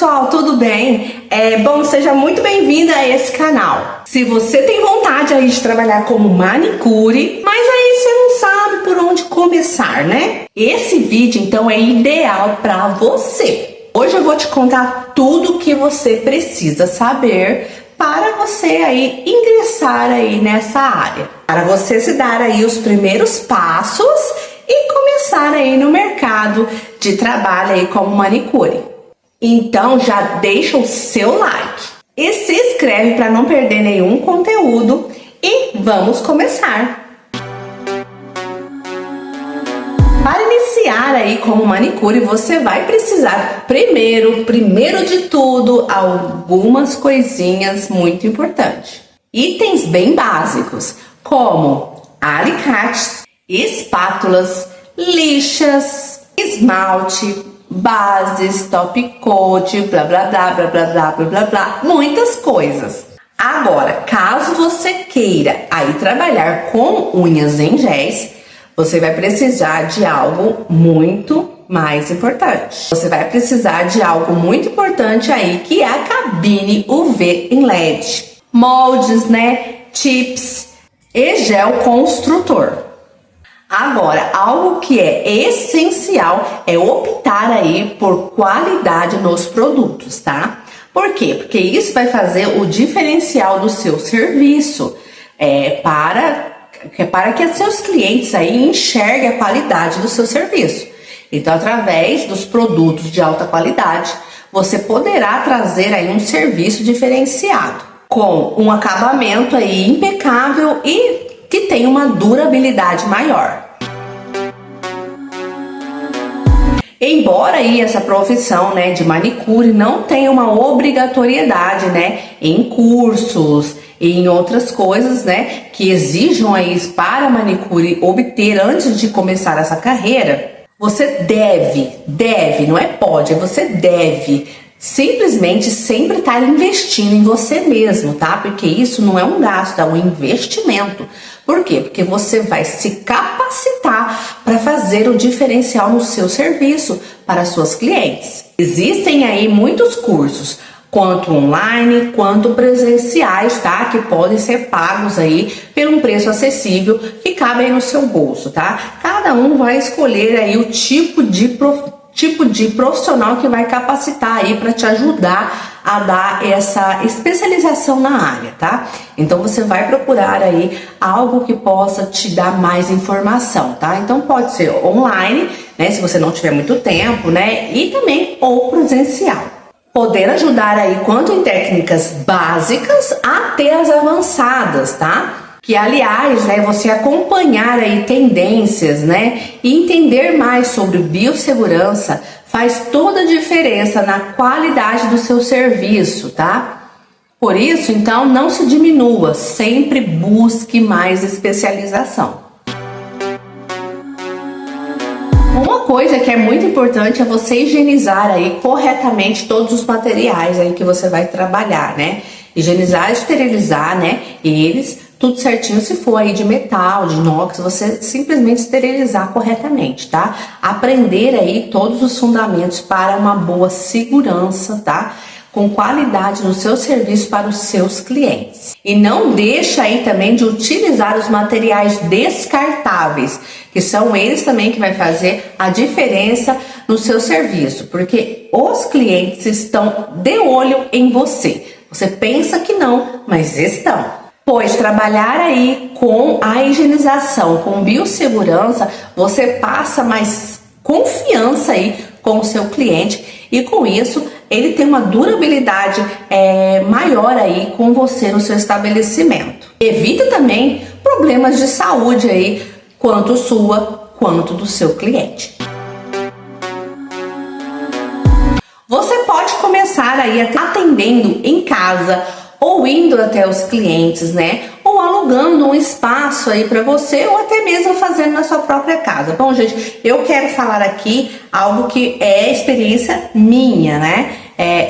pessoal, tudo bem? Bom, seja muito bem-vinda a esse canal. Se você tem vontade aí de trabalhar como manicure, mas aí você não sabe por onde começar, né? Esse vídeo então é ideal para você. Hoje eu vou te contar tudo o que você precisa saber para você aí ingressar aí nessa área. Para você se dar aí os primeiros passos e começar aí no mercado de trabalho aí como manicure. Então já deixa o seu like e se inscreve para não perder nenhum conteúdo e vamos começar. Para iniciar aí como manicure, você vai precisar primeiro de tudo, algumas coisinhas muito importantes. Itens bem básicos, como alicates, espátulas, lixas, esmalte, bases, top coat, blá blá blá blá blá blá blá blá blá, muitas coisas. Agora, caso você queira aí trabalhar com unhas em géis, você vai precisar de algo muito mais importante. Você vai precisar de algo muito importante aí, que é a cabine UV em LED, moldes, né, tips e gel construtor. Agora, algo que é essencial é optar aí por qualidade nos produtos, tá? Por quê? Porque isso vai fazer o diferencial do seu serviço, para que seus clientes aí enxerguem a qualidade do seu serviço. Então, através dos produtos de alta qualidade, você poderá trazer aí um serviço diferenciado, com um acabamento aí impecável e que tem uma durabilidade maior. Embora aí essa profissão, né, de manicure não tenha uma obrigatoriedade, né, em cursos e em outras coisas, né, que exijam aí para a manicure obter antes de começar essa carreira, você deve, não é pode, você deve simplesmente sempre estar investindo em você mesmo, tá? Porque isso não é um gasto, é um investimento. Por quê? Porque você vai se capacitar para fazer o diferencial no seu serviço para suas clientes. Existem aí muitos cursos, quanto online, quanto presenciais, tá? Que podem ser pagos aí por um preço acessível que cabe aí no seu bolso, tá? Cada um vai escolher aí o tipo de profissional que vai capacitar aí para te ajudar a dar essa especialização na área, tá? Então você vai procurar aí algo que possa te dar mais informação, tá? Então pode ser online, né, se você não tiver muito tempo, né, e também ou presencial. Poder ajudar aí quanto em técnicas básicas até as avançadas, tá? Que aliás, né, você acompanhar aí tendências, né, e entender mais sobre biossegurança faz toda a diferença na qualidade do seu serviço, tá? Por isso, então, não se diminua, sempre busque mais especialização. Uma coisa que é muito importante é você higienizar aí corretamente todos os materiais aí que você vai trabalhar, né? Higienizar, esterilizar, né, eles tudo certinho. Se for aí de metal, de inox, você simplesmente esterilizar corretamente, tá? Aprender aí todos os fundamentos para uma boa segurança, tá? Com qualidade no seu serviço para os seus clientes. E não deixa aí também de utilizar os materiais descartáveis, que são eles também que vai fazer a diferença no seu serviço, porque os clientes estão de olho em você. Você pensa que não, mas estão. Pois trabalhar aí com a higienização, com biossegurança, você passa mais confiança aí com o seu cliente e com isso ele tem uma durabilidade maior aí com você no seu estabelecimento. Evita também problemas de saúde aí, quanto sua, quanto do seu cliente. Você pode começar aí atendendo em casa ou indo até os clientes, né? Ou alugando um espaço aí para você, ou até mesmo fazendo na sua própria casa. Bom, gente, eu quero falar aqui algo que é experiência minha, né?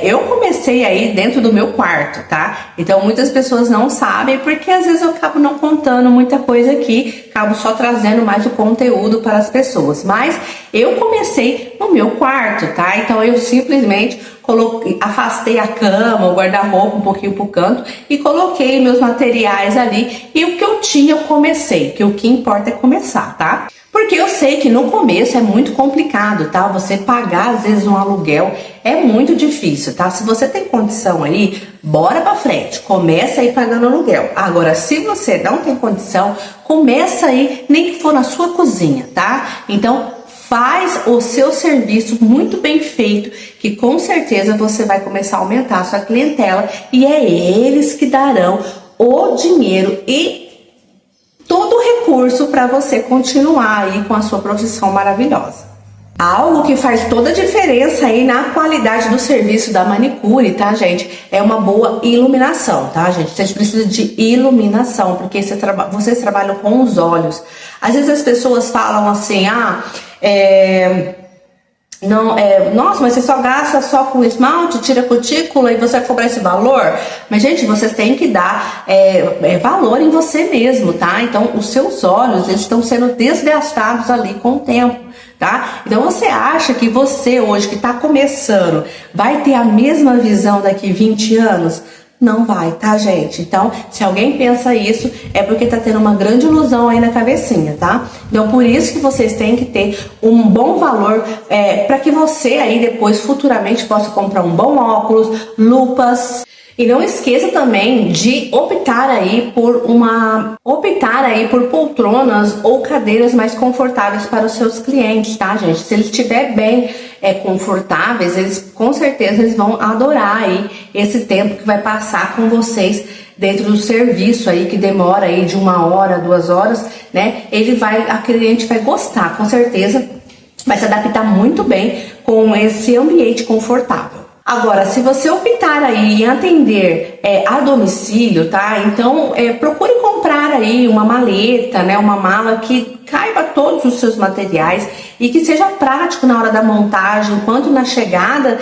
Eu comecei aí dentro do meu quarto, tá? Então muitas pessoas não sabem, porque às vezes eu acabo não contando muita coisa aqui, acabo só trazendo mais o conteúdo para as pessoas. Mas eu comecei no meu quarto, tá? Então eu simplesmente afastei a cama, o guarda-roupa um pouquinho pro canto e coloquei meus materiais ali, e o que eu tinha eu comecei, que o que importa é começar, tá? Porque eu sei que no começo é muito complicado, tá? Você pagar às vezes um aluguel é muito difícil, tá? Se você tem condição aí, bora pra frente, começa aí pagando aluguel. Agora, se você não tem condição, começa aí, nem que for na sua cozinha, tá? Então, faz o seu serviço muito bem feito, que com certeza você vai começar a aumentar a sua clientela, e é eles que darão o dinheiro e todo o recurso para você continuar aí com a sua profissão maravilhosa. Algo que faz toda a diferença aí na qualidade do serviço da manicure, tá, gente? É uma boa iluminação, tá, gente? Vocês precisam de iluminação, porque vocês trabalham com os olhos. Às vezes as pessoas falam assim, nossa, mas você só gasta só com esmalte, tira cutícula e você vai cobrar esse valor? Mas, gente, vocês têm que dar valor em você mesmo, tá? Então, os seus olhos, eles estão sendo desgastados ali com o tempo, tá? Então, você acha que você hoje, que tá começando, vai ter a mesma visão daqui 20 anos? Não vai, tá, gente? Então, se alguém pensa isso, é porque tá tendo uma grande ilusão aí na cabecinha, tá? Então, por isso que vocês têm que ter um bom valor, para que você aí depois, futuramente, possa comprar um bom óculos, lupas. E não esqueça também de optar aí por poltronas ou cadeiras mais confortáveis para os seus clientes, tá, gente? Se eles estiverem bem confortáveis, eles com certeza eles vão adorar aí esse tempo que vai passar com vocês dentro do serviço aí, que demora aí de 1 hora, 2 horas, né? A cliente vai gostar, com certeza, vai se adaptar muito bem com esse ambiente confortável. Agora, se você optar aí em atender a domicílio, tá? Então, procure comprar aí uma maleta, né? Uma mala que caiba todos os seus materiais e que seja prático na hora da montagem, quanto na chegada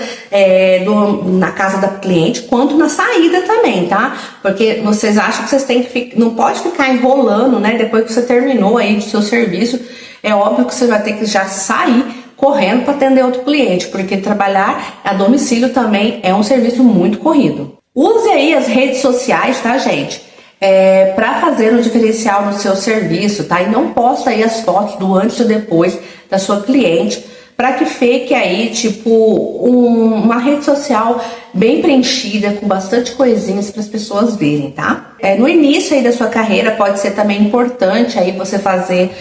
na casa da cliente, quanto na saída também, tá? Porque vocês acham que vocês têm que não pode ficar enrolando, né? Depois que você terminou aí do seu serviço, é óbvio que você vai ter que já sair correndo para atender outro cliente, porque trabalhar a domicílio também é um serviço muito corrido. Use aí as redes sociais, tá, gente? Para fazer um diferencial no seu serviço, tá? E não posta aí as fotos do antes e depois da sua cliente, para que fique aí, tipo, uma rede social bem preenchida, com bastante coisinhas para as pessoas verem, tá? No início aí da sua carreira pode ser também importante aí você fazer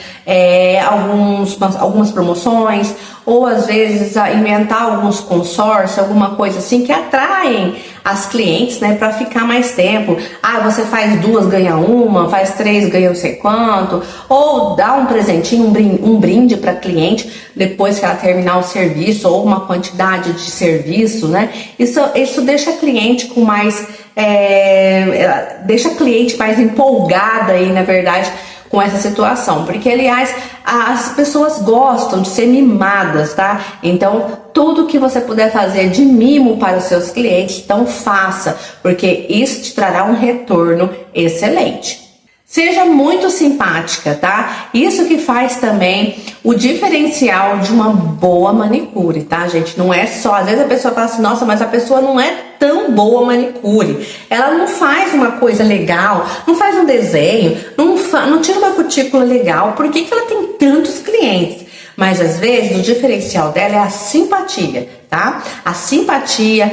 algumas promoções, ou às vezes inventar alguns consórcios, alguma coisa assim que atraem as clientes, né, para ficar mais tempo. Você faz 2, ganha 1, faz 3, ganha não sei quanto, ou dá um presentinho, um brinde para cliente depois que ela terminar o serviço, ou uma quantidade de serviço, né? Isso deixa a cliente com mais deixa a cliente mais empolgada aí, na verdade, com essa situação, porque aliás as pessoas gostam de ser mimadas, tá? Então tudo que você puder fazer de mimo para os seus clientes, então faça, porque isso te trará um retorno excelente. Seja muito simpática, tá? Isso que faz também o diferencial de uma boa manicure, tá, gente? Não é só, às vezes a pessoa fala assim, nossa, mas a pessoa não é tão boa manicure. Ela não faz uma coisa legal, não faz um desenho, não tira uma cutícula legal. Por que ela tem tantos clientes? Mas às vezes o diferencial dela é a simpatia, tá? A simpatia,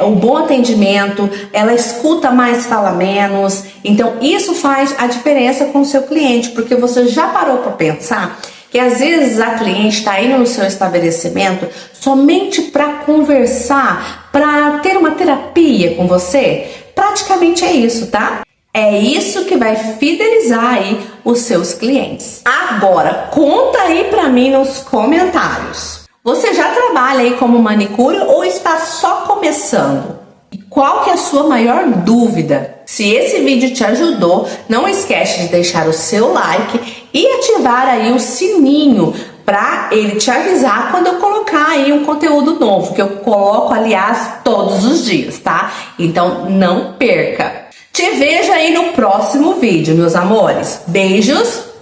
o bom atendimento, ela escuta mais, fala menos. Então isso faz a diferença com o seu cliente, porque você já parou para pensar que às vezes a cliente está indo no seu estabelecimento somente para conversar, para ter uma terapia com você? Praticamente é isso, tá? É isso que vai fidelizar aí os seus clientes. Agora, conta aí pra mim nos comentários. Você já trabalha aí como manicure ou está só começando? E qual que é a sua maior dúvida? Se esse vídeo te ajudou, não esquece de deixar o seu like e ativar aí o sininho para ele te avisar quando eu colocar aí um conteúdo novo, que eu coloco, aliás, todos os dias, tá? Então não perca. Te vejo aí no próximo vídeo, meus amores. Beijos!